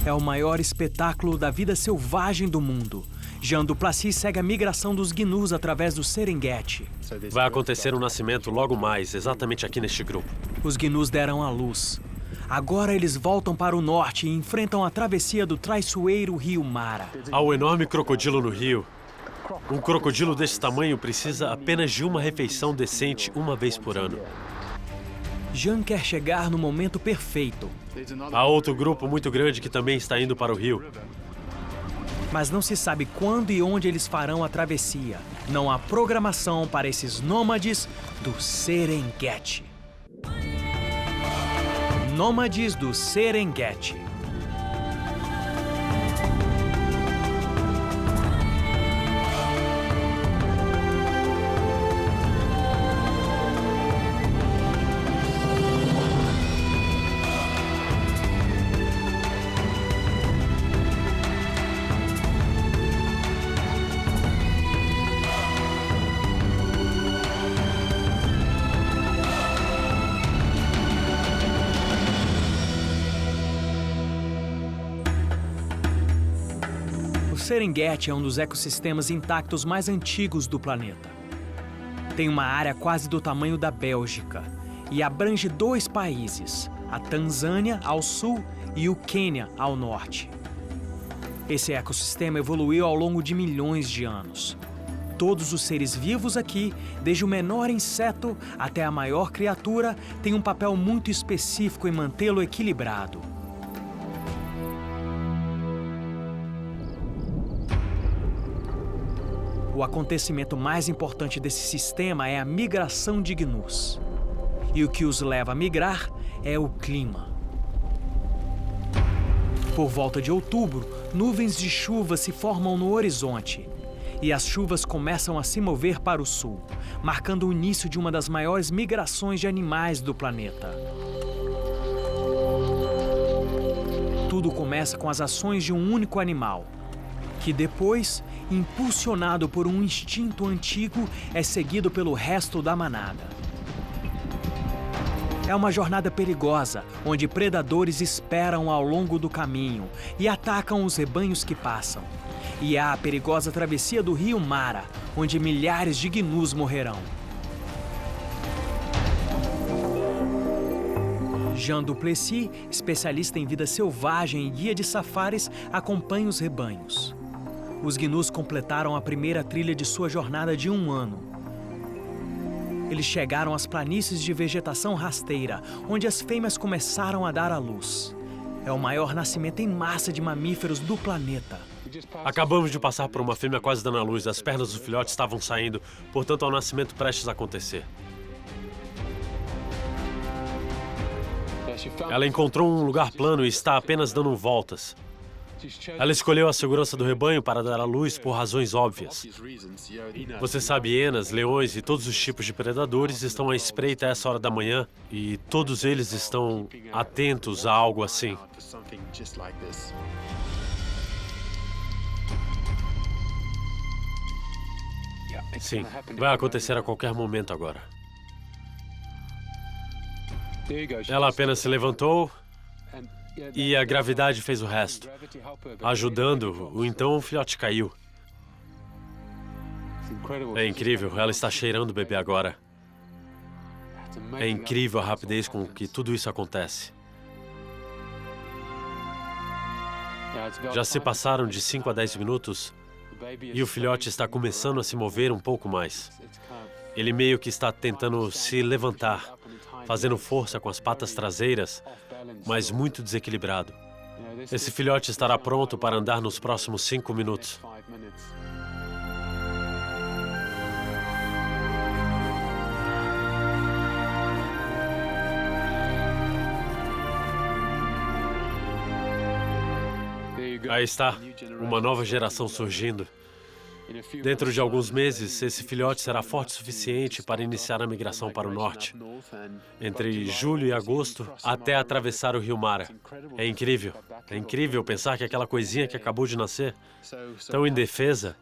É o maior espetáculo da vida selvagem do mundo. Jean Duplessis segue a migração dos gnus através do Serengeti. Vai acontecer um nascimento logo mais, exatamente aqui neste grupo. Os gnus deram à luz. Agora eles voltam para o norte e enfrentam a travessia do traiçoeiro rio Mara. Há um enorme crocodilo no rio. Um crocodilo desse tamanho precisa apenas de uma refeição decente uma vez por ano. Jean quer chegar no momento perfeito. Há outro grupo muito grande que também está indo para o rio. Mas não se sabe quando e onde eles farão a travessia. Não há programação para esses nômades do Serengeti. Nômades do Serengeti. O Serengeti é um dos ecossistemas intactos mais antigos do planeta. Tem uma área quase do tamanho da Bélgica e abrange 2 países, a Tanzânia ao sul e o Quênia ao norte. Esse ecossistema evoluiu ao longo de milhões de anos. Todos os seres vivos aqui, desde o menor inseto até a maior criatura, têm um papel muito específico em mantê-lo equilibrado. O acontecimento mais importante desse sistema é a migração de gnus. E o que os leva a migrar é o clima. Por volta de outubro, nuvens de chuva se formam no horizonte. E as chuvas começam a se mover para o sul, marcando o início de uma das maiores migrações de animais do planeta. Tudo começa com as ações de um único animal, que depois, impulsionado por um instinto antigo, é seguido pelo resto da manada. É uma jornada perigosa, onde predadores esperam ao longo do caminho e atacam os rebanhos que passam. E há a perigosa travessia do rio Mara, onde milhares de gnus morrerão. Jean Duplessis, especialista em vida selvagem e guia de safaris, acompanha os rebanhos. Os gnus completaram a primeira trilha de sua jornada de 1 ano. Eles chegaram às planícies de vegetação rasteira, onde as fêmeas começaram a dar à luz. É o maior nascimento em massa de mamíferos do planeta. Acabamos de passar por uma fêmea quase dando à luz. As pernas do filhote estavam saindo, portanto, há um nascimento prestes a acontecer. Ela encontrou um lugar plano e está apenas dando voltas. Ela escolheu a segurança do rebanho para dar à luz por razões óbvias. Você sabe, hienas, leões e todos os tipos de predadores estão à espreita a essa hora da manhã e todos eles estão atentos a algo assim. Sim, vai acontecer a qualquer momento agora. Ela apenas se levantou e a gravidade fez o resto. Ajudando-o, então o filhote caiu. É incrível, ela está cheirando o bebê agora. É incrível a rapidez com que tudo isso acontece. Já se passaram de 5 a 10 minutos e o filhote está começando a se mover um pouco mais. Ele meio que está tentando se levantar, fazendo força com as patas traseiras, mas muito desequilibrado. Esse filhote estará pronto para andar nos próximos 5 minutos. Aí está, uma nova geração surgindo. Dentro de alguns meses, esse filhote será forte o suficiente para iniciar a migração para o norte, entre julho e agosto, até atravessar o rio Mara. É incrível pensar que aquela coisinha que acabou de nascer, tão indefesa,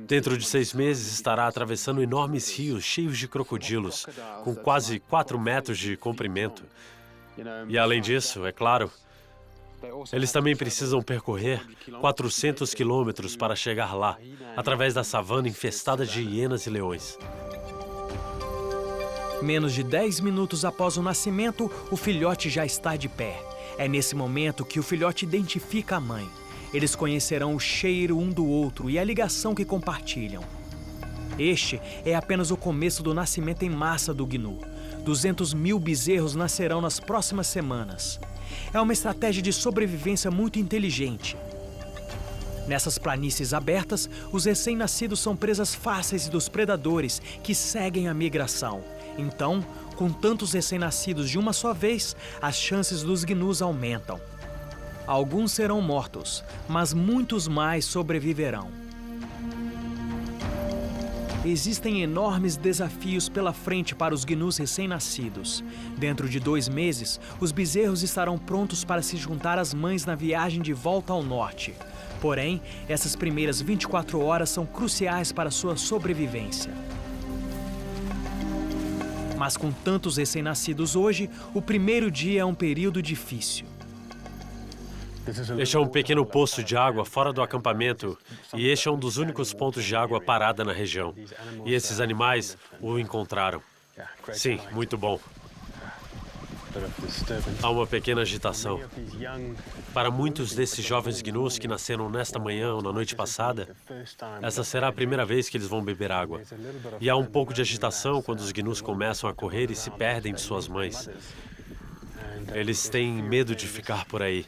dentro de 6 meses estará atravessando enormes rios cheios de crocodilos, com quase 4 metros de comprimento. E além disso, é claro, Eles também precisam percorrer 400 quilômetros para chegar lá, através da savana infestada de hienas e leões. Menos de 10 minutos após o nascimento, o filhote já está de pé. É nesse momento que o filhote identifica a mãe. Eles conhecerão o cheiro um do outro e a ligação que compartilham. Este é apenas o começo do nascimento em massa do gnu. 200 mil bezerros nascerão nas próximas semanas. É uma estratégia de sobrevivência muito inteligente. Nessas planícies abertas, os recém-nascidos são presas fáceis dos predadores que seguem a migração. Então, com tantos recém-nascidos de uma só vez, as chances dos gnus aumentam. Alguns serão mortos, mas muitos mais sobreviverão. Existem enormes desafios pela frente para os gnus recém-nascidos. Dentro de 2 meses, os bezerros estarão prontos para se juntar às mães na viagem de volta ao norte. Porém, essas primeiras 24 horas são cruciais para sua sobrevivência. Mas com tantos recém-nascidos hoje, o primeiro dia é um período difícil. Este é um pequeno poço de água fora do acampamento e este é um dos únicos pontos de água parada na região. E esses animais o encontraram. Sim, muito bom. Há uma pequena agitação. Para muitos desses jovens gnus que nasceram nesta manhã ou na noite passada, essa será a primeira vez que eles vão beber água. E há um pouco de agitação quando os gnus começam a correr e se perdem de suas mães. Eles têm medo de ficar por aí.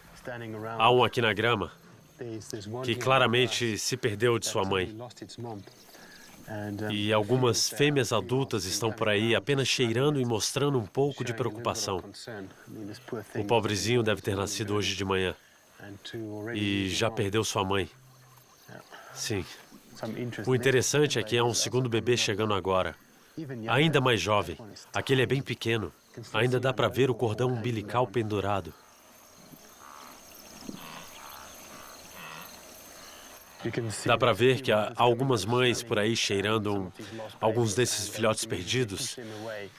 Há um aqui na grama que claramente se perdeu de sua mãe. E algumas fêmeas adultas estão por aí apenas cheirando e mostrando um pouco de preocupação. O pobrezinho deve ter nascido hoje de manhã e já perdeu sua mãe. Sim. O interessante é que há um segundo bebê chegando agora, ainda mais jovem. Aquele é bem pequeno. Ainda dá para ver o cordão umbilical pendurado. Dá para ver que há algumas mães por aí cheirando alguns desses filhotes perdidos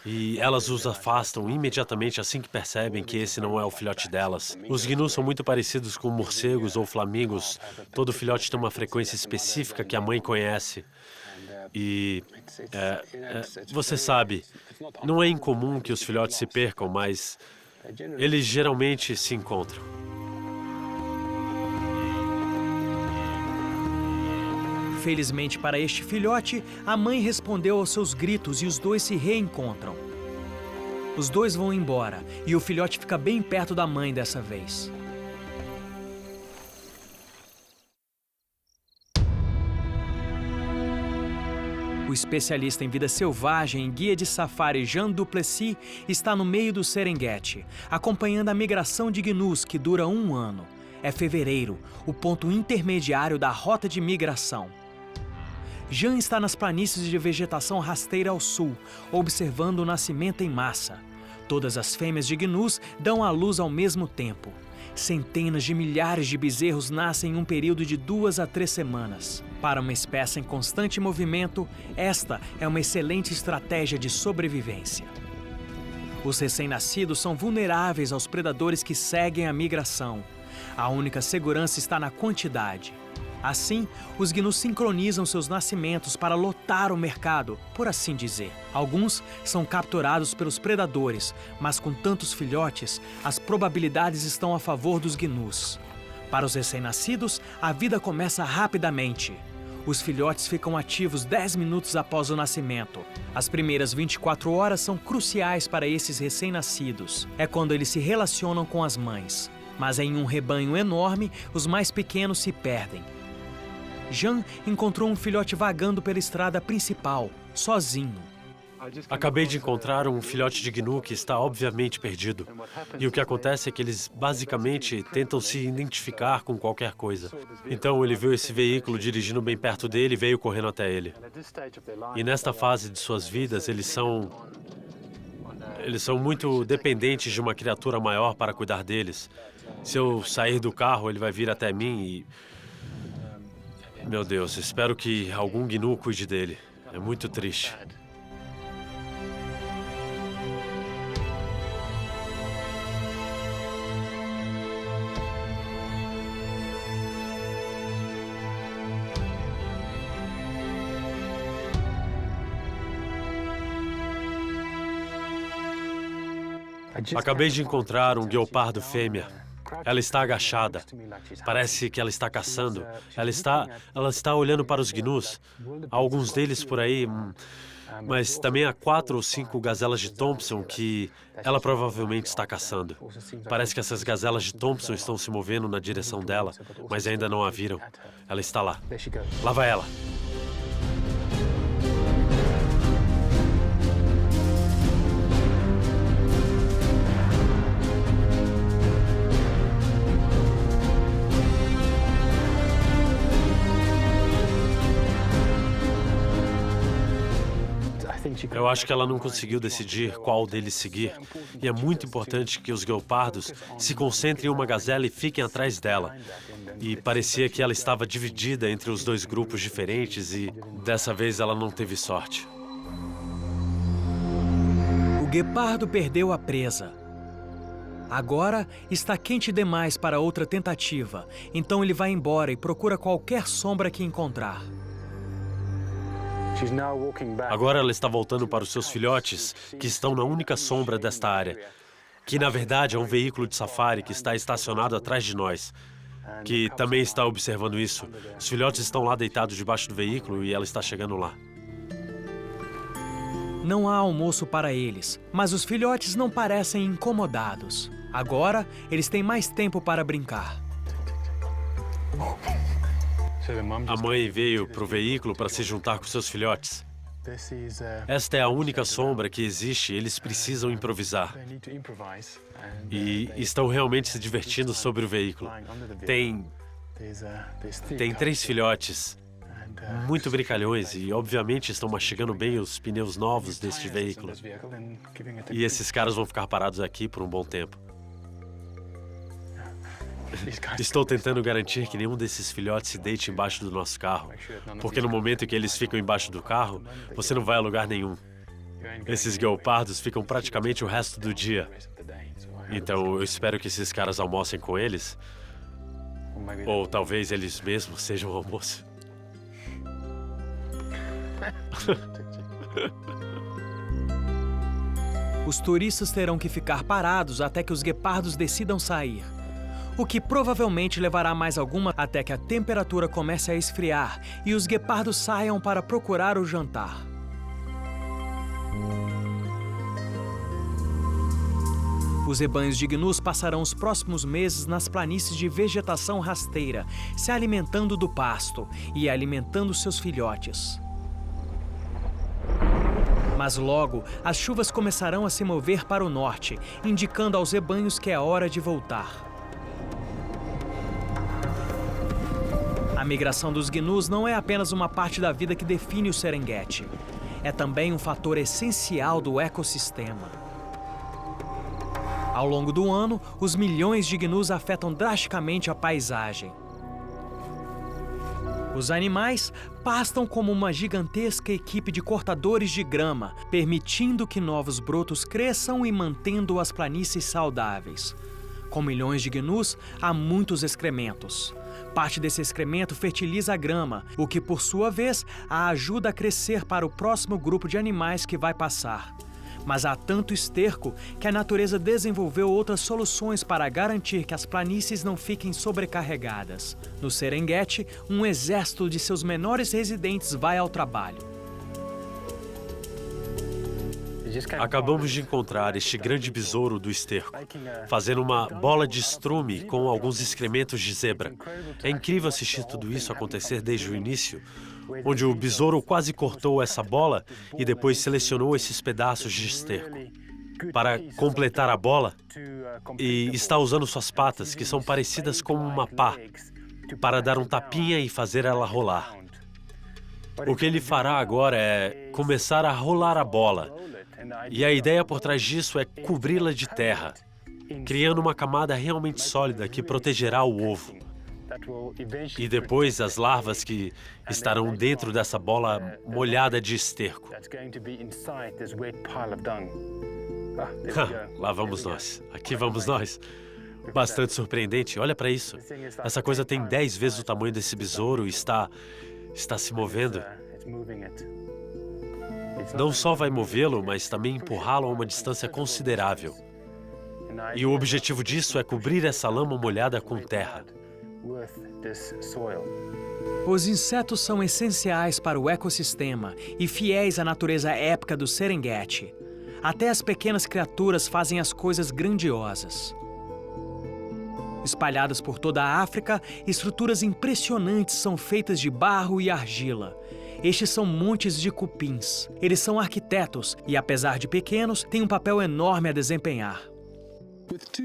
e elas os afastam imediatamente assim que percebem que esse não é o filhote delas. Os gnus são muito parecidos com morcegos ou flamingos. Todo filhote tem uma frequência específica que a mãe conhece. E você sabe, não é incomum que os filhotes se percam, mas eles geralmente se encontram. Felizmente para este filhote, a mãe respondeu aos seus gritos e os dois se reencontram. Os dois vão embora e o filhote fica bem perto da mãe dessa vez. O especialista em vida selvagem e guia de safari Jean Duplessis está no meio do Serengeti, acompanhando a migração de gnus que dura 1 ano. É fevereiro, o ponto intermediário da rota de migração. Jean está nas planícies de vegetação rasteira ao sul, observando o nascimento em massa. Todas as fêmeas de gnus dão à luz ao mesmo tempo. Centenas de milhares de bezerros nascem em um período de 2 a 3 semanas. Para uma espécie em constante movimento, esta é uma excelente estratégia de sobrevivência. Os recém-nascidos são vulneráveis aos predadores que seguem a migração. A única segurança está na quantidade. Assim, os gnus sincronizam seus nascimentos para lotar o mercado, por assim dizer. Alguns são capturados pelos predadores, mas com tantos filhotes, as probabilidades estão a favor dos gnus. Para os recém-nascidos, a vida começa rapidamente. Os filhotes ficam ativos 10 minutos após o nascimento. As primeiras 24 horas são cruciais para esses recém-nascidos. É quando eles se relacionam com as mães. Mas em um rebanho enorme, os mais pequenos se perdem. Jean encontrou um filhote vagando pela estrada principal, sozinho. Acabei de encontrar um filhote de gnu que está obviamente perdido. E o que acontece é que eles basicamente tentam se identificar com qualquer coisa. Então ele viu esse veículo dirigindo bem perto dele e veio correndo até ele. E nesta fase de suas vidas, eles são muito dependentes de uma criatura maior para cuidar deles. Se eu sair do carro, ele vai vir até mim e... Meu Deus, espero que algum gnu cuide dele. É muito triste. Acabei de encontrar um guepardo fêmea. Ela está agachada. Parece que ela está caçando. Ela está olhando para os gnus. Há alguns deles por aí, mas também há 4 ou 5 gazelas de Thompson que ela provavelmente está caçando. Parece que essas gazelas de Thompson estão se movendo na direção dela, mas ainda não a viram. Ela está lá. Lá vai ela. Eu acho que ela não conseguiu decidir qual deles seguir. E é muito importante que os guepardos se concentrem em uma gazela e fiquem atrás dela. E parecia que ela estava dividida entre os 2 grupos diferentes e dessa vez ela não teve sorte. O guepardo perdeu a presa. Agora está quente demais para outra tentativa, então ele vai embora e procura qualquer sombra que encontrar. Agora ela está voltando para os seus filhotes, que estão na única sombra desta área, que na verdade é um veículo de safari que está estacionado atrás de nós, que também está observando isso. Os filhotes estão lá deitados debaixo do veículo e ela está chegando lá. Não há almoço para eles, mas os filhotes não parecem incomodados. Agora, eles têm mais tempo para brincar. A mãe veio para o veículo para se juntar com seus filhotes. Esta é a única sombra que existe, eles precisam improvisar. E estão realmente se divertindo sobre o veículo. Tem 3 filhotes, muito brincalhões, e obviamente estão mastigando bem os pneus novos deste veículo. E esses caras vão ficar parados aqui por um bom tempo. Estou tentando garantir que nenhum desses filhotes se deite embaixo do nosso carro, porque no momento em que eles ficam embaixo do carro, você não vai a lugar nenhum. Esses guepardos ficam praticamente o resto do dia. Então eu espero que esses caras almocem com eles, ou talvez eles mesmos sejam o almoço. Os turistas terão que ficar parados até que os guepardos decidam sair, o que provavelmente levará mais alguma até que a temperatura comece a esfriar e os guepardos saiam para procurar o jantar. Os rebanhos de gnus passarão os próximos meses nas planícies de vegetação rasteira, se alimentando do pasto e alimentando seus filhotes. Mas logo, as chuvas começarão a se mover para o norte, indicando aos rebanhos que é hora de voltar. A migração dos gnus não é apenas uma parte da vida que define o Serengeti. É também um fator essencial do ecossistema. Ao longo do ano, os milhões de gnus afetam drasticamente a paisagem. Os animais pastam como uma gigantesca equipe de cortadores de grama, permitindo que novos brotos cresçam e mantendo as planícies saudáveis. Com milhões de gnus, há muitos excrementos. Parte desse excremento fertiliza a grama, o que, por sua vez, a ajuda a crescer para o próximo grupo de animais que vai passar. Mas há tanto esterco que a natureza desenvolveu outras soluções para garantir que as planícies não fiquem sobrecarregadas. No Serengeti, um exército de seus menores residentes vai ao trabalho. Acabamos de encontrar este grande besouro do esterco, fazendo uma bola de estrume com alguns excrementos de zebra. É incrível assistir tudo isso acontecer desde o início, onde o besouro quase cortou essa bola e depois selecionou esses pedaços de esterco para completar a bola e está usando suas patas, que são parecidas com uma pá, para dar um tapinha e fazer ela rolar. O que ele fará agora é começar a rolar a bola. E a ideia por trás disso é cobri-la de terra, criando uma camada realmente sólida que protegerá o ovo. E depois as larvas que estarão dentro dessa bola molhada de esterco. Lá vamos nós. Aqui vamos nós. Bastante surpreendente. Olha para isso. Essa coisa tem 10 vezes o tamanho desse besouro e está se movendo. Não só vai movê-lo, mas também empurrá-lo a uma distância considerável. E o objetivo disso é cobrir essa lama molhada com terra. Os insetos são essenciais para o ecossistema e fiéis à natureza épica do Serengeti. Até as pequenas criaturas fazem as coisas grandiosas. Espalhadas por toda a África, estruturas impressionantes são feitas de barro e argila. Estes são montes de cupins. Eles são arquitetos e, apesar de pequenos, têm um papel enorme a desempenhar.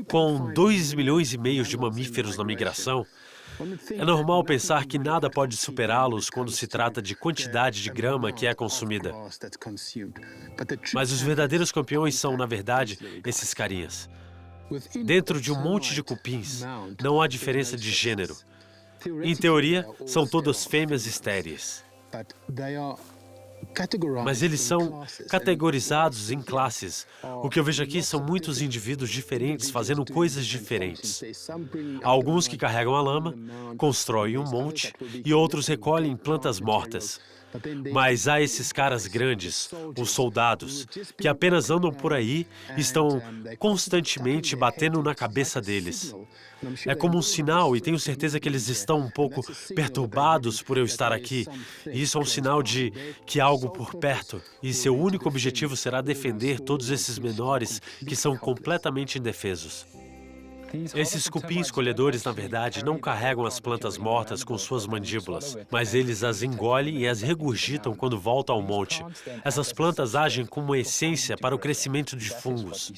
Com 2,5 milhões de mamíferos na migração, é normal pensar que nada pode superá-los quando se trata de quantidade de grama que é consumida. Mas os verdadeiros campeões são, na verdade, esses carinhas. Dentro de um monte de cupins, não há diferença de gênero. Em teoria, são todas fêmeas estéreis. Mas eles são categorizados em classes. O que eu vejo aqui são muitos indivíduos diferentes fazendo coisas diferentes. Há alguns que carregam a lama, constroem um monte, e outros recolhem plantas mortas. Mas há esses caras grandes, os soldados, que apenas andam por aí e estão constantemente batendo na cabeça deles. É como um sinal, e tenho certeza que eles estão um pouco perturbados por eu estar aqui. E isso é um sinal de que há algo por perto. E seu único objetivo será defender todos esses menores que são completamente indefesos. Esses cupins colhedores, na verdade, não carregam as plantas mortas com suas mandíbulas, mas eles as engolem e as regurgitam quando voltam ao monte. Essas plantas agem como uma essência para o crescimento de fungos.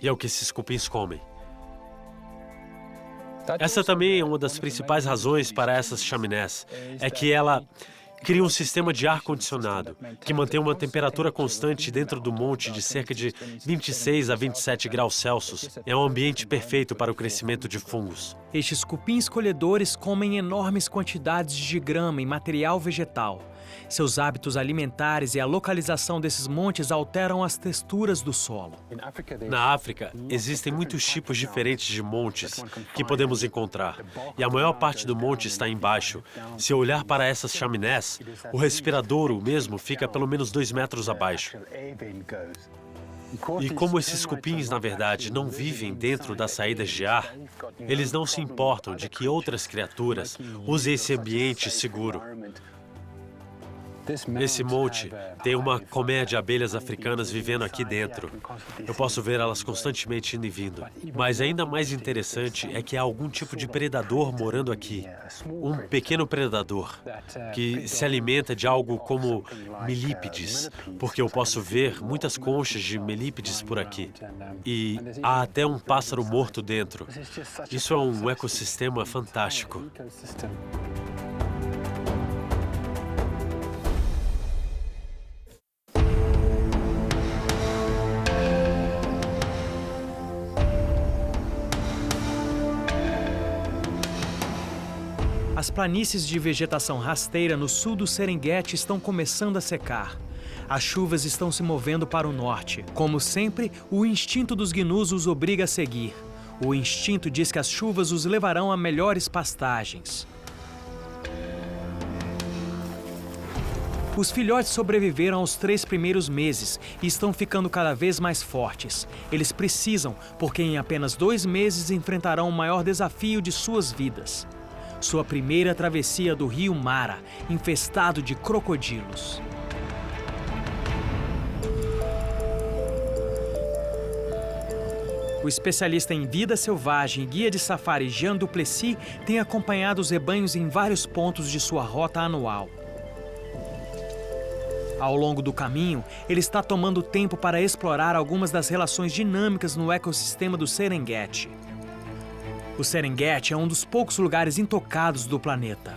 E é o que esses cupins comem. Essa também é uma das principais razões para essas chaminés, é que ela cria um sistema de ar-condicionado, que mantém uma temperatura constante dentro do monte de cerca de 26 a 27 graus Celsius. É um ambiente perfeito para o crescimento de fungos. Estes cupins colhedores comem enormes quantidades de grama e material vegetal. Seus hábitos alimentares e a localização desses montes alteram as texturas do solo. Na África, existem muitos tipos diferentes de montes que podemos encontrar, e a maior parte do monte está embaixo. Se eu olhar para essas chaminés, o respiradouro mesmo fica pelo menos 2 metros abaixo. E como esses cupins, na verdade, não vivem dentro das saídas de ar, eles não se importam de que outras criaturas usem esse ambiente seguro. Esse monte tem uma colmeia de abelhas africanas vivendo aqui dentro. Eu posso ver elas constantemente indo e vindo. Mas ainda mais interessante é que há algum tipo de predador morando aqui. Um pequeno predador que se alimenta de algo como milípedes, porque eu posso ver muitas conchas de milípedes por aqui. E há até um pássaro morto dentro. Isso é um ecossistema fantástico. As planícies de vegetação rasteira no sul do Serengeti estão começando a secar. As chuvas estão se movendo para o norte. Como sempre, o instinto dos gnus os obriga a seguir. O instinto diz que as chuvas os levarão a melhores pastagens. Os filhotes sobreviveram aos 3 primeiros meses e estão ficando cada vez mais fortes. Eles precisam, porque em apenas 2 meses enfrentarão o maior desafio de suas vidas. Sua primeira travessia do rio Mara, infestado de crocodilos. O especialista em vida selvagem e guia de safari Jean Duplessis tem acompanhado os rebanhos em vários pontos de sua rota anual. Ao longo do caminho, ele está tomando tempo para explorar algumas das relações dinâmicas no ecossistema do Serengeti. O Serengeti é um dos poucos lugares intocados do planeta.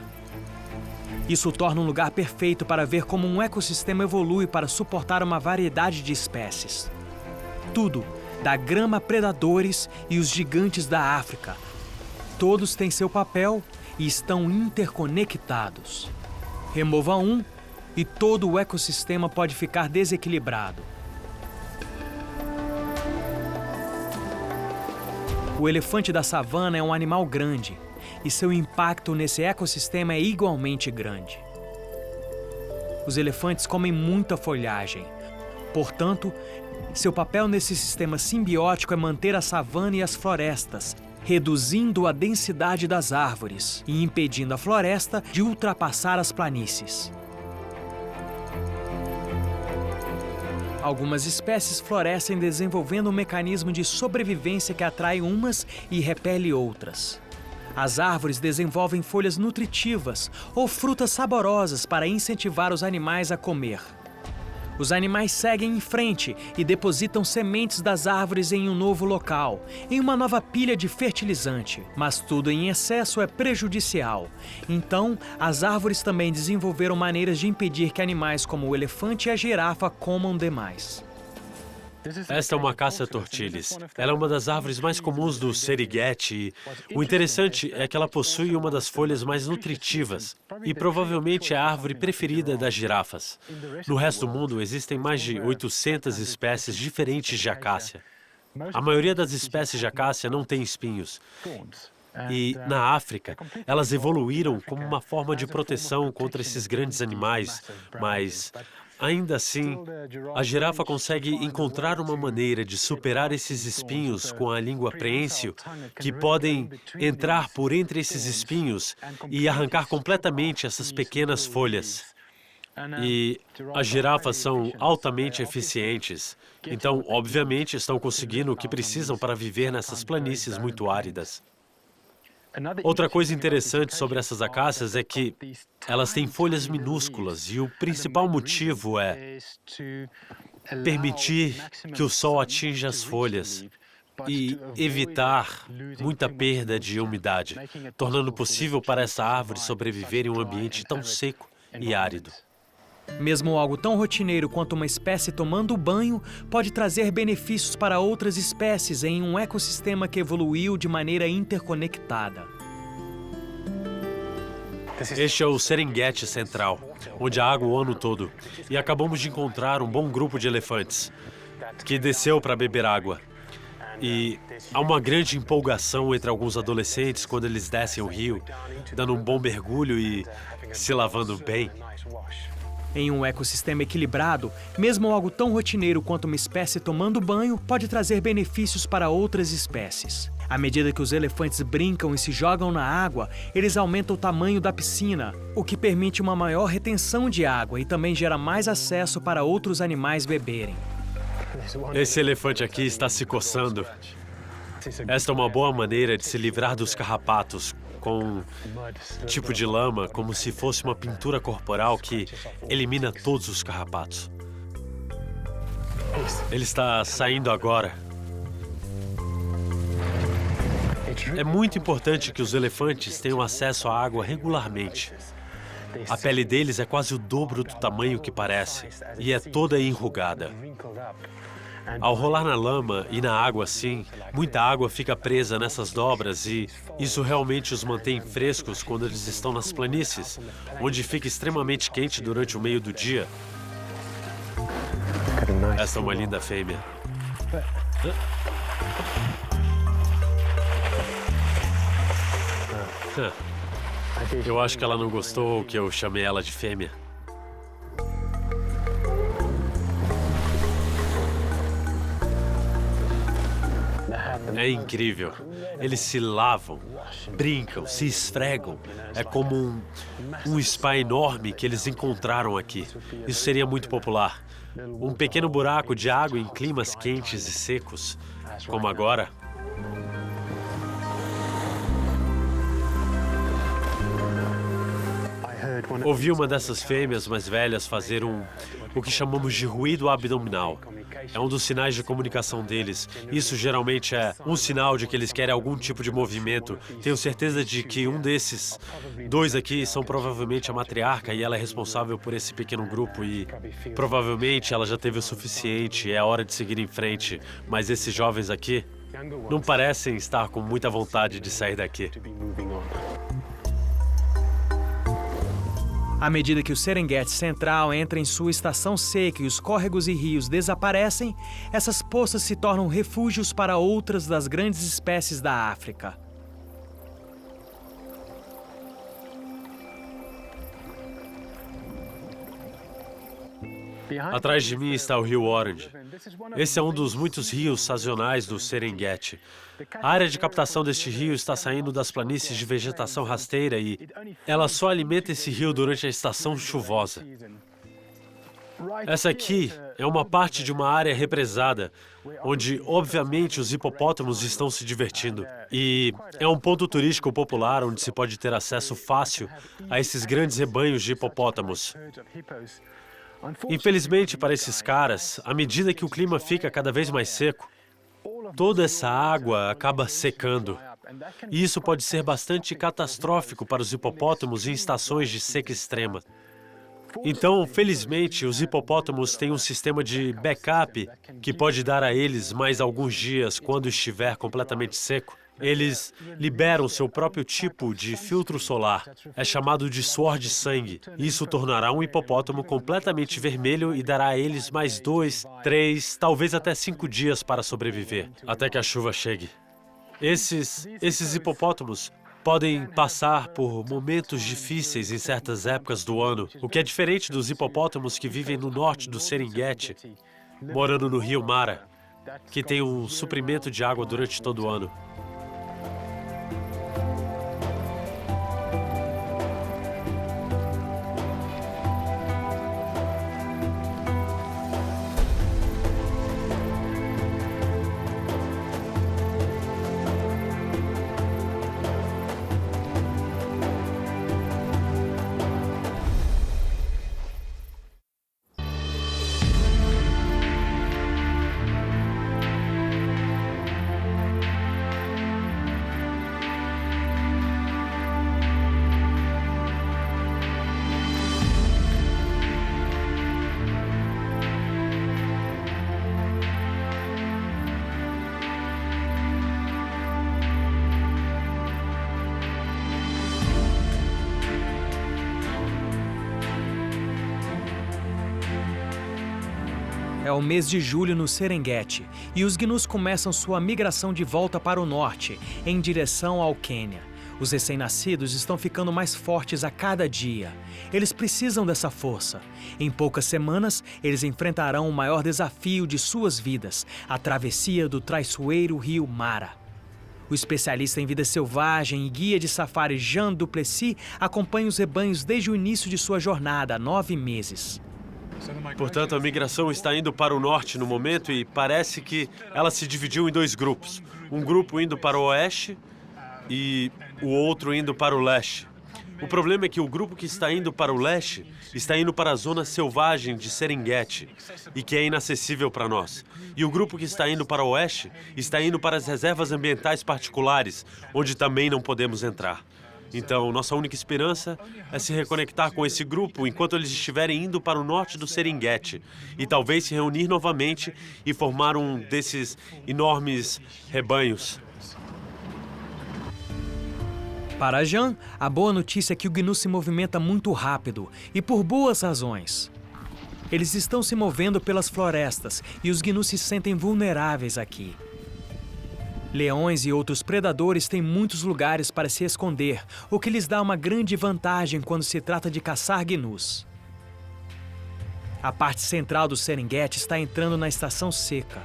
Isso o torna um lugar perfeito para ver como um ecossistema evolui para suportar uma variedade de espécies. Tudo, da grama a predadores e os gigantes da África. Todos têm seu papel e estão interconectados. Remova um e todo o ecossistema pode ficar desequilibrado. O elefante da savana é um animal grande e seu impacto nesse ecossistema é igualmente grande. Os elefantes comem muita folhagem, portanto, Seu papel nesse sistema simbiótico é manter a savana e as florestas, reduzindo a densidade das árvores e impedindo a floresta de ultrapassar as planícies. Algumas espécies florescem desenvolvendo um mecanismo de sobrevivência que atrai umas e repele outras. As árvores desenvolvem folhas nutritivas ou frutas saborosas para incentivar os animais a comer. Os animais seguem em frente e depositam sementes das árvores em um novo local, em uma nova pilha de fertilizante. Mas tudo em excesso é prejudicial. Então, as árvores também desenvolveram maneiras de impedir que animais como o elefante e a girafa comam demais. Esta é uma Acacia tortilis. Ela é uma das árvores mais comuns do Serengeti. O interessante é que ela possui uma das folhas mais nutritivas e provavelmente é a árvore preferida das girafas. No resto do mundo, existem mais de 800 espécies diferentes de acácia. A maioria das espécies de acácia não tem espinhos. E, na África, elas evoluíram como uma forma de proteção contra esses grandes animais, mas, ainda assim, a girafa consegue encontrar uma maneira de superar esses espinhos com a língua preensil, que podem entrar por entre esses espinhos e arrancar completamente essas pequenas folhas. E as girafas são altamente eficientes, então, obviamente, estão conseguindo o que precisam para viver nessas planícies muito áridas. Outra coisa interessante sobre essas acácias é que elas têm folhas minúsculas e o principal motivo é permitir que o sol atinja as folhas e evitar muita perda de umidade, tornando possível para essa árvore sobreviver em um ambiente tão seco e árido. Mesmo algo tão rotineiro quanto uma espécie tomando banho pode trazer benefícios para outras espécies em um ecossistema que evoluiu de maneira interconectada. Este é o Serengeti Central, onde há água o ano todo, e acabamos de encontrar um bom grupo de elefantes que desceu para beber água. E há uma grande empolgação entre alguns adolescentes quando eles descem o rio, dando um bom mergulho e se lavando bem. Em um ecossistema equilibrado, mesmo algo tão rotineiro quanto uma espécie tomando banho pode trazer benefícios para outras espécies. À medida que os elefantes brincam e se jogam na água, eles aumentam o tamanho da piscina, o que permite uma maior retenção de água e também gera mais acesso para outros animais beberem. Esse elefante aqui está se coçando. Esta é uma boa maneira de se livrar dos carrapatos, com um tipo de lama, como se fosse uma pintura corporal que elimina todos os carrapatos. Ele está saindo agora. É muito importante que os elefantes tenham acesso à água regularmente. A pele deles é quase o dobro do tamanho que parece e é toda enrugada. Ao rolar na lama e na água assim, muita água fica presa nessas dobras e isso realmente os mantém frescos quando eles estão nas planícies, onde fica extremamente quente durante o meio do dia. Esta é uma linda fêmea. Eu acho que ela não gostou que eu chamei ela de fêmea. É incrível. Eles se lavam, brincam, se esfregam. É como um spa enorme que eles encontraram aqui. Isso seria muito popular. Um pequeno buraco de água em climas quentes e secos, como agora. Ouvi uma dessas fêmeas mais velhas fazer o que chamamos de ruído abdominal. É um dos sinais de comunicação deles. Isso geralmente é um sinal de que eles querem algum tipo de movimento. Tenho certeza de que um desses dois aqui são provavelmente a matriarca e ela é responsável por esse pequeno grupo e provavelmente ela já teve o suficiente, é hora de seguir em frente. Mas esses jovens aqui não parecem estar com muita vontade de sair daqui. À medida que o Serengeti Central entra em sua estação seca e os córregos e rios desaparecem, essas poças se tornam refúgios para outras das grandes espécies da África. Atrás de mim está o rio Orange. Esse é um dos muitos rios sazonais do Serengeti. A área de captação deste rio está saindo das planícies de vegetação rasteira e ela só alimenta esse rio durante a estação chuvosa. Essa aqui é uma parte de uma área represada, onde, obviamente, os hipopótamos estão se divertindo. E é um ponto turístico popular onde se pode ter acesso fácil a esses grandes rebanhos de hipopótamos. Infelizmente, para esses caras, à medida que o clima fica cada vez mais seco, toda essa água acaba secando. E isso pode ser bastante catastrófico para os hipopótamos em estações de seca extrema. Então, felizmente, os hipopótamos têm um sistema de backup que pode dar a eles mais alguns dias quando estiver completamente seco. Eles liberam seu próprio tipo de filtro solar. É chamado de suor de sangue. Isso tornará um hipopótamo completamente vermelho e dará a eles mais 2, 3, talvez até 5 dias para sobreviver, até que a chuva chegue. Esses hipopótamos podem passar por momentos difíceis em certas épocas do ano, o que é diferente dos hipopótamos que vivem no norte do Serengeti, morando no rio Mara, que tem um suprimento de água durante todo o ano. É o mês de julho no Serengeti e os gnus começam sua migração de volta para o norte, em direção ao Quênia. Os recém-nascidos estão ficando mais fortes a cada dia. Eles precisam dessa força. Em poucas semanas, eles enfrentarão o maior desafio de suas vidas, a travessia do traiçoeiro rio Mara. O especialista em vida selvagem e guia de safari Jean Duplessis acompanha os rebanhos desde o início de sua jornada, há 9 meses. Portanto, a migração está indo para o norte no momento e parece que ela se dividiu em 2 grupos. Um grupo indo para o oeste e o outro indo para o leste. O problema é que o grupo que está indo para o leste está indo para a zona selvagem de Serengeti e que é inacessível para nós. E o grupo que está indo para o oeste está indo para as reservas ambientais particulares, onde também não podemos entrar. Então, nossa única esperança é se reconectar com esse grupo enquanto eles estiverem indo para o norte do Serengeti e talvez se reunir novamente e formar um desses enormes rebanhos. Para Jean, a boa notícia é que o gnu se movimenta muito rápido e por boas razões. Eles estão se movendo pelas florestas e os gnus se sentem vulneráveis aqui. Leões e outros predadores têm muitos lugares para se esconder, o que lhes dá uma grande vantagem quando se trata de caçar gnus. A parte central do Serengeti está entrando na estação seca.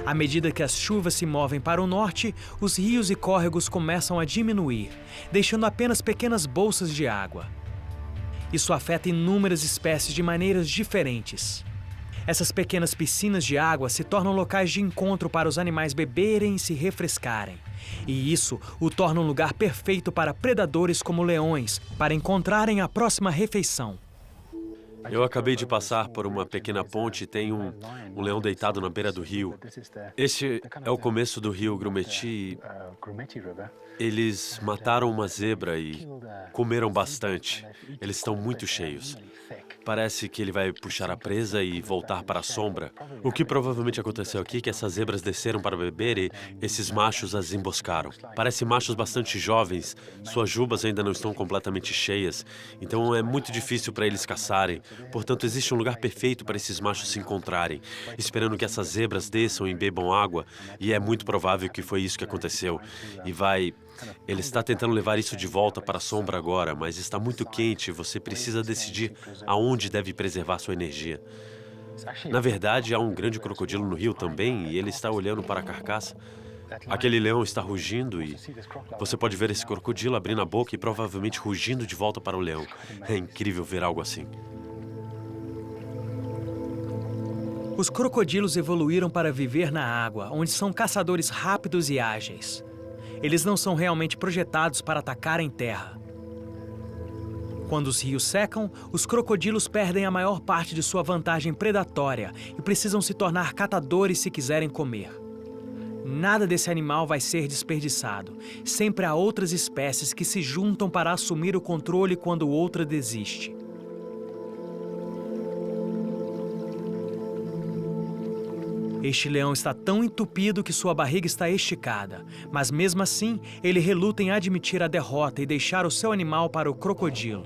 À medida que as chuvas se movem para o norte, os rios e córregos começam a diminuir, deixando apenas pequenas bolsas de água. Isso afeta inúmeras espécies de maneiras diferentes. Essas pequenas piscinas de água se tornam locais de encontro para os animais beberem e se refrescarem. E isso o torna um lugar perfeito para predadores como leões, para encontrarem a próxima refeição. Eu acabei de passar por uma pequena ponte e tem um leão deitado na beira do rio. Este é o começo do rio Grumeti. Eles mataram uma zebra e comeram bastante. Eles estão muito cheios. Parece que ele vai puxar a presa e voltar para a sombra. O que provavelmente aconteceu aqui é que essas zebras desceram para beber e esses machos as emboscaram. Parecem machos bastante jovens, suas jubas ainda não estão completamente cheias, então é muito difícil para eles caçarem. Portanto, existe um lugar perfeito para esses machos se encontrarem, esperando que essas zebras desçam e bebam água, e é muito provável que foi isso que aconteceu. Ele está tentando levar isso de volta para a sombra agora, mas está muito quente e você precisa decidir aonde deve preservar sua energia. Na verdade, há um grande crocodilo no rio também e ele está olhando para a carcaça. Aquele leão está rugindo e você pode ver esse crocodilo abrindo a boca e provavelmente rugindo de volta para o leão. É incrível ver algo assim. Os crocodilos evoluíram para viver na água, onde são caçadores rápidos e ágeis. Eles não são realmente projetados para atacar em terra. Quando os rios secam, os crocodilos perdem a maior parte de sua vantagem predatória e precisam se tornar catadores se quiserem comer. Nada desse animal vai ser desperdiçado. Sempre há outras espécies que se juntam para assumir o controle quando outra desiste. Este leão está tão entupido que sua barriga está esticada, mas mesmo assim, ele reluta em admitir a derrota e deixar o seu animal para o crocodilo.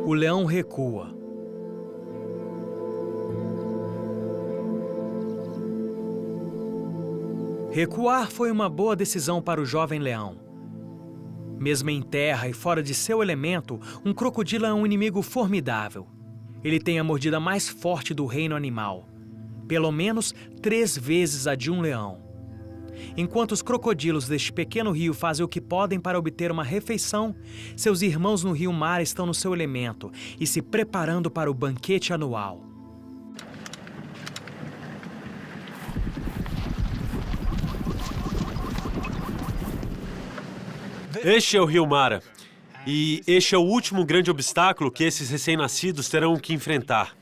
O leão recua. Recuar foi uma boa decisão para o jovem leão. Mesmo em terra e fora de seu elemento, um crocodilo é um inimigo formidável. Ele tem a mordida mais forte do reino animal, pelo menos 3 vezes a de um leão. Enquanto os crocodilos deste pequeno rio fazem o que podem para obter uma refeição, seus irmãos no rio Mara estão no seu elemento e se preparando para o banquete anual. Este é o rio Mara. E este é o último grande obstáculo que esses recém-nascidos terão que enfrentar.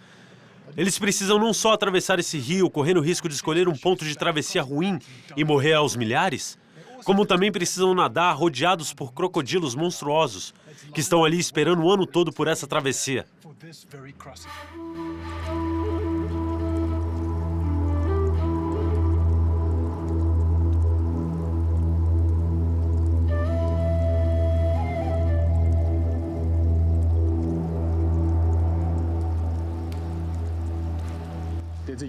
Eles precisam não só atravessar esse rio, correndo o risco de escolher um ponto de travessia ruim e morrer aos milhares, como também precisam nadar rodeados por crocodilos monstruosos, que estão ali esperando o ano todo por essa travessia.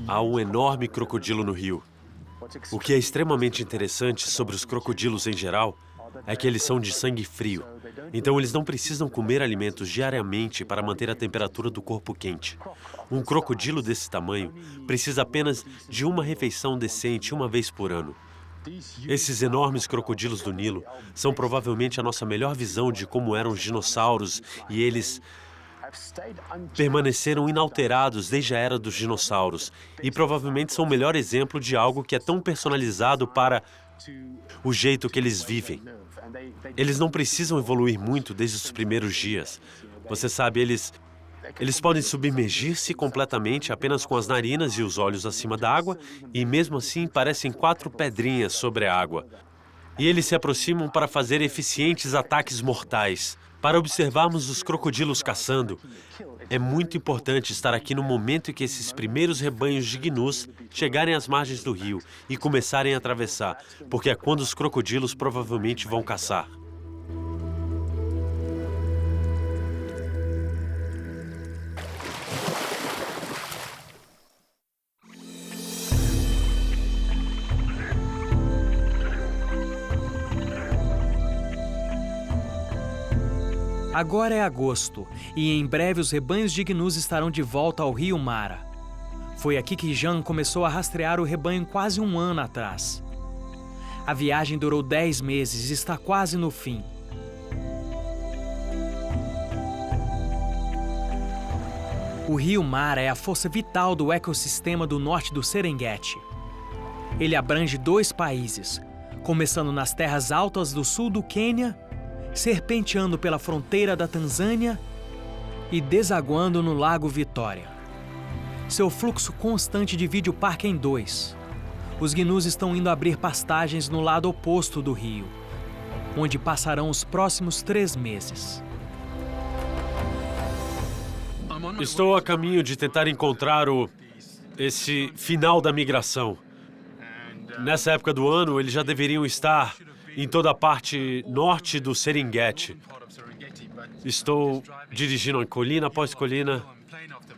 Há um enorme crocodilo no rio. O que é extremamente interessante sobre os crocodilos em geral é que eles são de sangue frio. Então eles não precisam comer alimentos diariamente para manter a temperatura do corpo quente. Um crocodilo desse tamanho precisa apenas de uma refeição decente uma vez por ano. Esses enormes crocodilos do Nilo são provavelmente a nossa melhor visão de como eram os dinossauros e eles permaneceram inalterados desde a era dos dinossauros e provavelmente são o melhor exemplo de algo que é tão personalizado para o jeito que eles vivem. Eles não precisam evoluir muito desde os primeiros dias. Você sabe, eles podem submergir-se completamente apenas com as narinas e os olhos acima da água e mesmo assim parecem 4 pedrinhas sobre a água. E eles se aproximam para fazer eficientes ataques mortais. Para observarmos os crocodilos caçando, é muito importante estar aqui no momento em que esses primeiros rebanhos de gnus chegarem às margens do rio e começarem a atravessar, porque é quando os crocodilos provavelmente vão caçar. Agora é agosto, e em breve os rebanhos de gnus estarão de volta ao rio Mara. Foi aqui que Jean começou a rastrear o rebanho quase 1 ano atrás. A viagem durou 10 meses e está quase no fim. O rio Mara é a força vital do ecossistema do norte do Serengeti. Ele abrange 2 países, começando nas terras altas do sul do Quênia, serpenteando pela fronteira da Tanzânia e desaguando no Lago Vitória. Seu fluxo constante divide o parque em 2. Os gnus estão indo abrir pastagens no lado oposto do rio, onde passarão os próximos 3 meses. Estou a caminho de tentar encontrar esse final da migração. Nessa época do ano, eles já deveriam estar em toda a parte norte do Serengeti. Estou dirigindo colina após colina,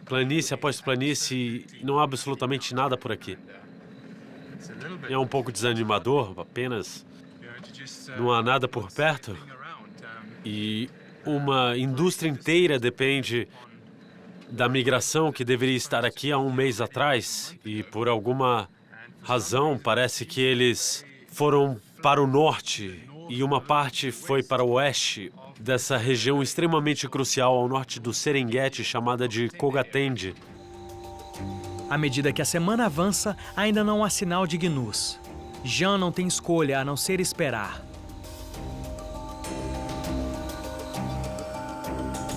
planície após planície, e não há absolutamente nada por aqui. É um pouco desanimador, apenas não há nada por perto. E uma indústria inteira depende da migração que deveria estar aqui há um mês atrás. E por alguma razão, parece que eles foram para o norte e uma parte foi para o oeste dessa região extremamente crucial ao norte do Serengeti, chamada de Kogatende. À medida que a semana avança, ainda não há sinal de gnus. Jean não tem escolha a não ser esperar.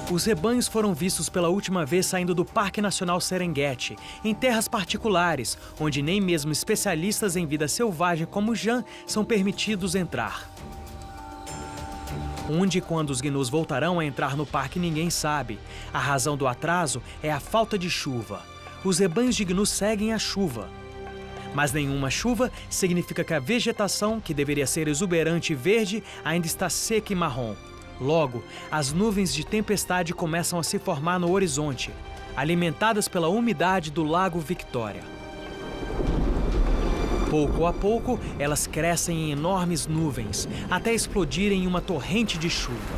Os rebanhos foram vistos pela última vez saindo do Parque Nacional Serengeti, em terras particulares, onde nem mesmo especialistas em vida selvagem como Jean são permitidos entrar. Onde e quando os gnus voltarão a entrar no parque, ninguém sabe. A razão do atraso é a falta de chuva. Os rebanhos de gnus seguem a chuva. Mas nenhuma chuva significa que a vegetação, que deveria ser exuberante e verde, ainda está seca e marrom. Logo, as nuvens de tempestade começam a se formar no horizonte, alimentadas pela umidade do Lago Victoria. Pouco a pouco, elas crescem em enormes nuvens, até explodirem em uma torrente de chuva.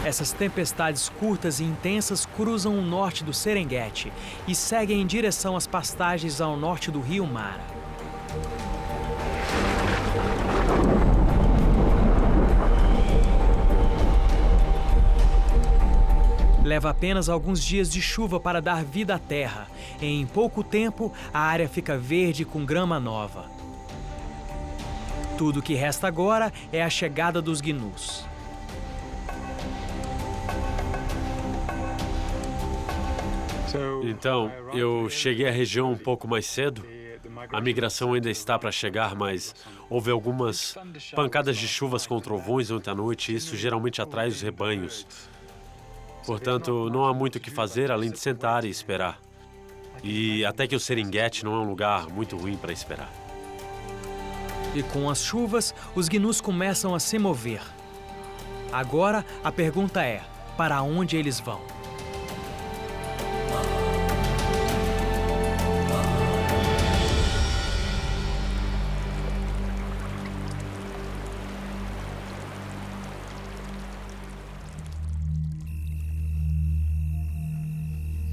Essas tempestades curtas e intensas cruzam o norte do Serengeti e seguem em direção às pastagens ao norte do rio Mara. Leva apenas alguns dias de chuva para dar vida à terra. Em pouco tempo, a área fica verde com grama nova. Tudo o que resta agora é a chegada dos gnus. Então, eu cheguei à região um pouco mais cedo. A migração ainda está para chegar, mas houve algumas pancadas de chuvas com trovões ontem à noite e isso geralmente atrai os rebanhos. Portanto, não há muito o que fazer além de sentar e esperar. E até que o Serengeti não é um lugar muito ruim para esperar. E com as chuvas, os gnus começam a se mover. Agora, a pergunta é, para onde eles vão?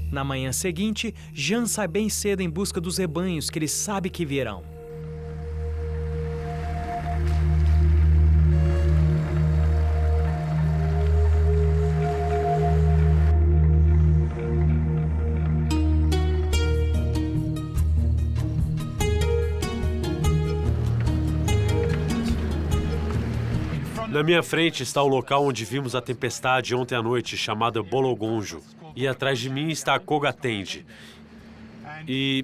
Na manhã seguinte, Jean sai bem cedo em busca dos rebanhos que ele sabe que virão. Na minha frente está o local onde vimos a tempestade ontem à noite, chamada Bologonjo. E atrás de mim está a Kogatende. E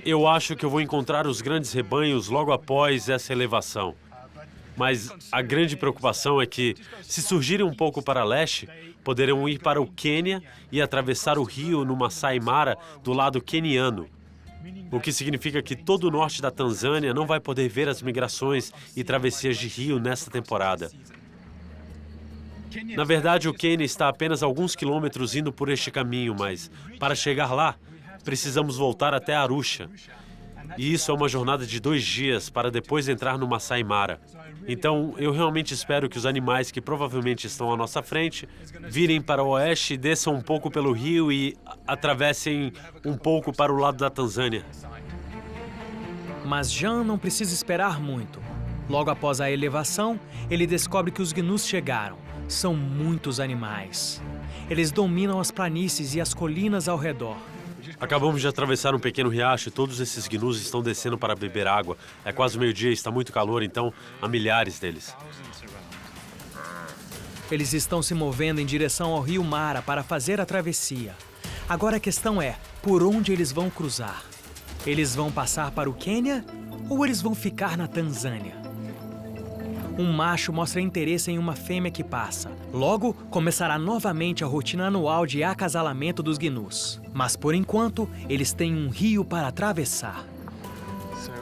eu acho que eu vou encontrar os grandes rebanhos logo após essa elevação. Mas a grande preocupação é que, se surgirem um pouco para leste, poderão ir para o Quênia e atravessar o rio no Masai Mara do lado queniano. O que significa que todo o norte da Tanzânia não vai poder ver as migrações e travessias de rio nesta temporada. Na verdade, o Quênia está a apenas alguns quilômetros indo por este caminho, mas para chegar lá, precisamos voltar até Arusha. E isso é uma jornada de 2 dias para depois entrar no Masai Mara. Então, eu realmente espero que os animais que provavelmente estão à nossa frente virem para o oeste, desçam um pouco pelo rio e atravessem um pouco para o lado da Tanzânia. Mas Jean não precisa esperar muito. Logo após a elevação, ele descobre que os gnus chegaram. São muitos animais. Eles dominam as planícies e as colinas ao redor. Acabamos de atravessar um pequeno riacho e todos esses gnus estão descendo para beber água. É quase meio-dia e está muito calor, então há milhares deles. Eles estão se movendo em direção ao rio Mara para fazer a travessia. Agora a questão é, por onde eles vão cruzar? Eles vão passar para o Quênia ou eles vão ficar na Tanzânia? Um macho mostra interesse em uma fêmea que passa. Logo, começará novamente a rotina anual de acasalamento dos gnus. Mas, por enquanto, eles têm um rio para atravessar.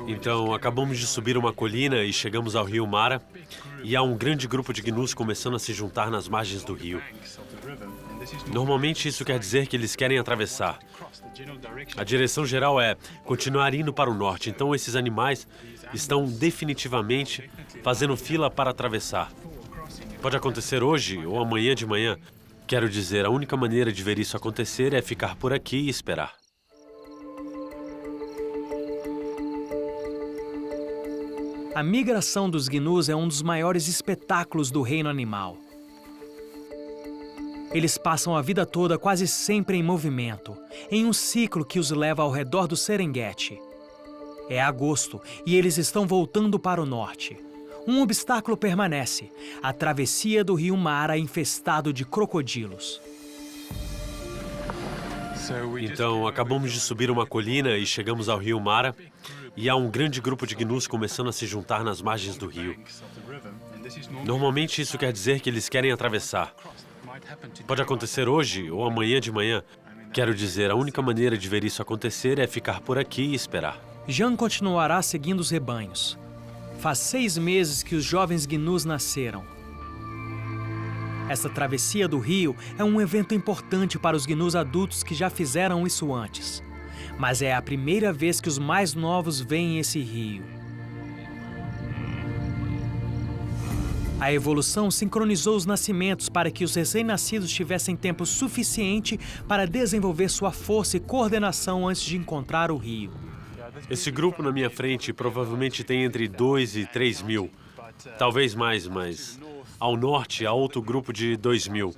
Então, acabamos de subir uma colina e chegamos ao rio Mara, e há um grande grupo de gnus começando a se juntar nas margens do rio. Normalmente isso quer dizer que eles querem atravessar. A direção geral é continuar indo para o norte, então esses animais estão definitivamente fazendo fila para atravessar. Pode acontecer hoje ou amanhã de manhã. Quero dizer, a única maneira de ver isso acontecer é ficar por aqui e esperar. A migração dos gnus é um dos maiores espetáculos do reino animal. Eles passam a vida toda quase sempre em movimento, em um ciclo que os leva ao redor do Serengeti. É agosto e eles estão voltando para o norte. Um obstáculo permanece: a travessia do rio Mara infestado de crocodilos. Então, acabamos de subir uma colina e chegamos ao rio Mara, e há um grande grupo de gnus começando a se juntar nas margens do rio. Normalmente isso quer dizer que eles querem atravessar. Pode acontecer hoje ou amanhã de manhã. Quero dizer, a única maneira de ver isso acontecer é ficar por aqui e esperar. Jan continuará seguindo os rebanhos. Faz 6 meses que os jovens gnus nasceram. Essa travessia do rio é um evento importante para os gnus adultos que já fizeram isso antes. Mas é a primeira vez que os mais novos veem esse rio. A evolução sincronizou os nascimentos para que os recém-nascidos tivessem tempo suficiente para desenvolver sua força e coordenação antes de encontrar o rio. Esse grupo na minha frente provavelmente tem entre 2 e 3 mil. Talvez mais, mas ao norte há outro grupo de 2 mil.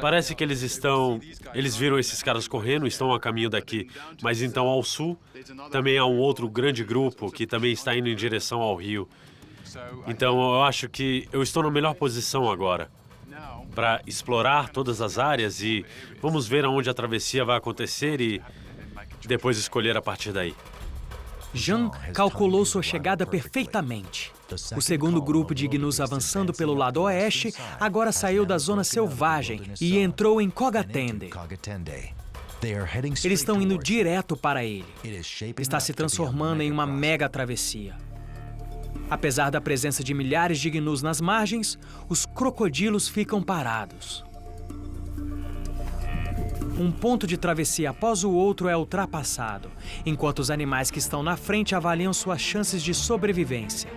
Parece que eles viram esses caras correndo, estão a caminho daqui. Mas então ao sul também há um outro grande grupo que também está indo em direção ao rio. Então eu acho que eu estou na melhor posição agora para explorar todas as áreas e vamos ver aonde a travessia vai acontecer e depois escolher a partir daí. Jan calculou sua chegada perfeitamente. O segundo grupo de gnus avançando pelo lado oeste agora saiu da zona selvagem e entrou em Kogatende. Eles estão indo direto para ele. Está se transformando em uma mega travessia. Apesar da presença de milhares de gnus nas margens, os crocodilos ficam parados. Um ponto de travessia após o outro é ultrapassado, enquanto os animais que estão na frente avaliam suas chances de sobrevivência.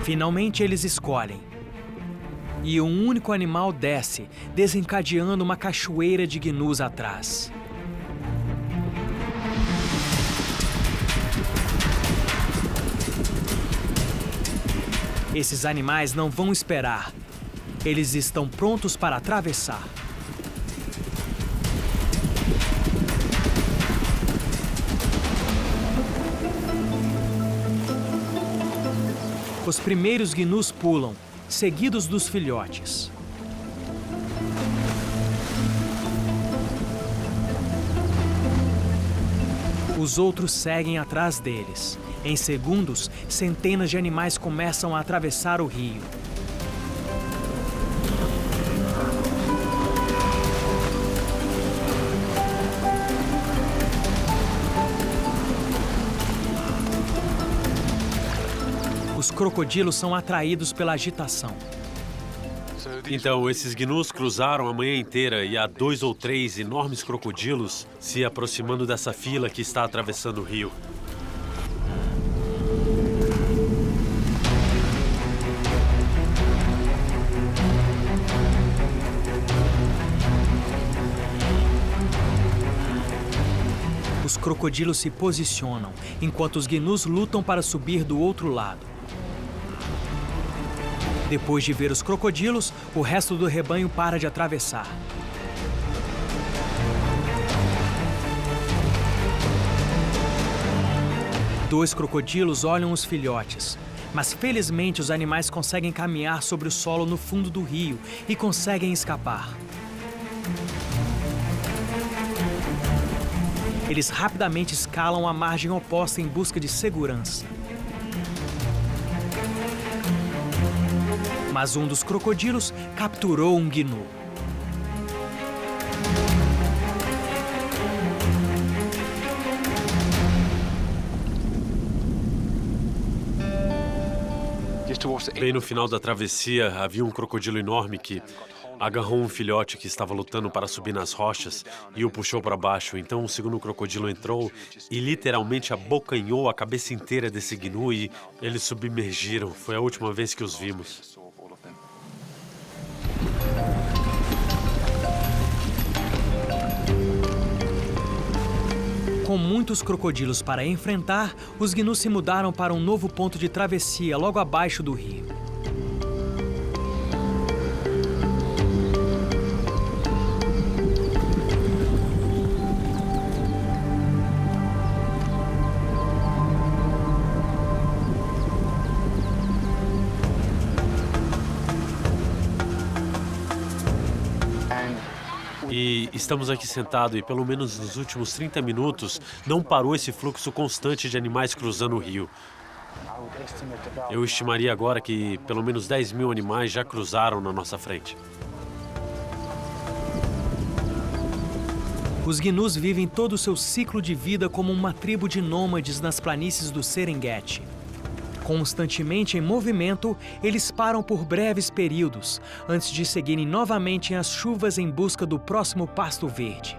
Finalmente, eles escolhem. E um único animal desce, desencadeando uma cachoeira de gnus atrás. Esses animais não vão esperar. Eles estão prontos para atravessar. Os primeiros gnus pulam, seguidos dos filhotes. Os outros seguem atrás deles. Em segundos, centenas de animais começam a atravessar o rio. Os crocodilos são atraídos pela agitação. Então, esses gnus cruzaram a manhã inteira e há 2 ou 3 enormes crocodilos se aproximando dessa fila que está atravessando o rio. Os crocodilos se posicionam, enquanto os gnus lutam para subir do outro lado. Depois de ver os crocodilos, o resto do rebanho para de atravessar. Dois crocodilos olham os filhotes, mas felizmente os animais conseguem caminhar sobre o solo no fundo do rio e conseguem escapar. Eles rapidamente escalam a margem oposta em busca de segurança. Mas um dos crocodilos capturou um gnu. Bem no final da travessia, havia um crocodilo enorme que agarrou um filhote que estava lutando para subir nas rochas e o puxou para baixo. Então o segundo crocodilo entrou e literalmente abocanhou a cabeça inteira desse gnu e eles submergiram. Foi a última vez que os vimos. Com muitos crocodilos para enfrentar, os gnus se mudaram para um novo ponto de travessia logo abaixo do rio. E estamos aqui sentados e pelo menos nos últimos 30 minutos não parou esse fluxo constante de animais cruzando o rio. Eu estimaria agora que pelo menos 10.000 animais já cruzaram na nossa frente. Os gnus vivem todo o seu ciclo de vida como uma tribo de nômades nas planícies do Serengeti. Constantemente em movimento, eles param por breves períodos, antes de seguirem novamente as chuvas em busca do próximo pasto verde.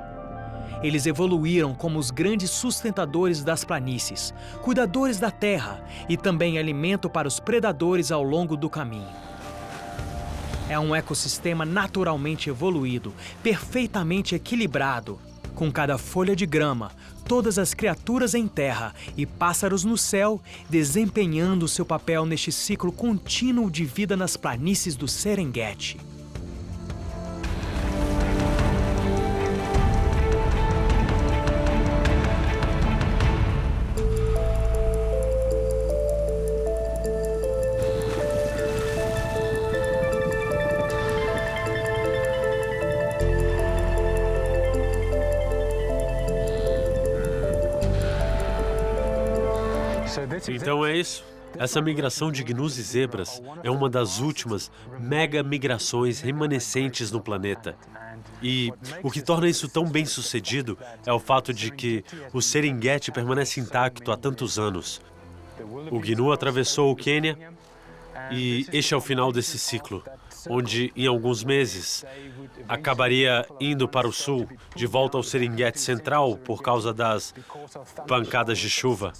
Eles evoluíram como os grandes sustentadores das planícies, cuidadores da terra e também alimento para os predadores ao longo do caminho. É um ecossistema naturalmente evoluído, perfeitamente equilibrado, com cada folha de grama, todas as criaturas em terra e pássaros no céu, desempenhando seu papel neste ciclo contínuo de vida nas planícies do Serengeti. Então é isso. Essa migração de gnus e zebras é uma das últimas mega migrações remanescentes no planeta. E o que torna isso tão bem sucedido é o fato de que o Serengeti permanece intacto há tantos anos. O gnu atravessou o Quênia e este é o final desse ciclo, onde em alguns meses acabaria indo para o sul, de volta ao Serengeti Central por causa das pancadas de chuva.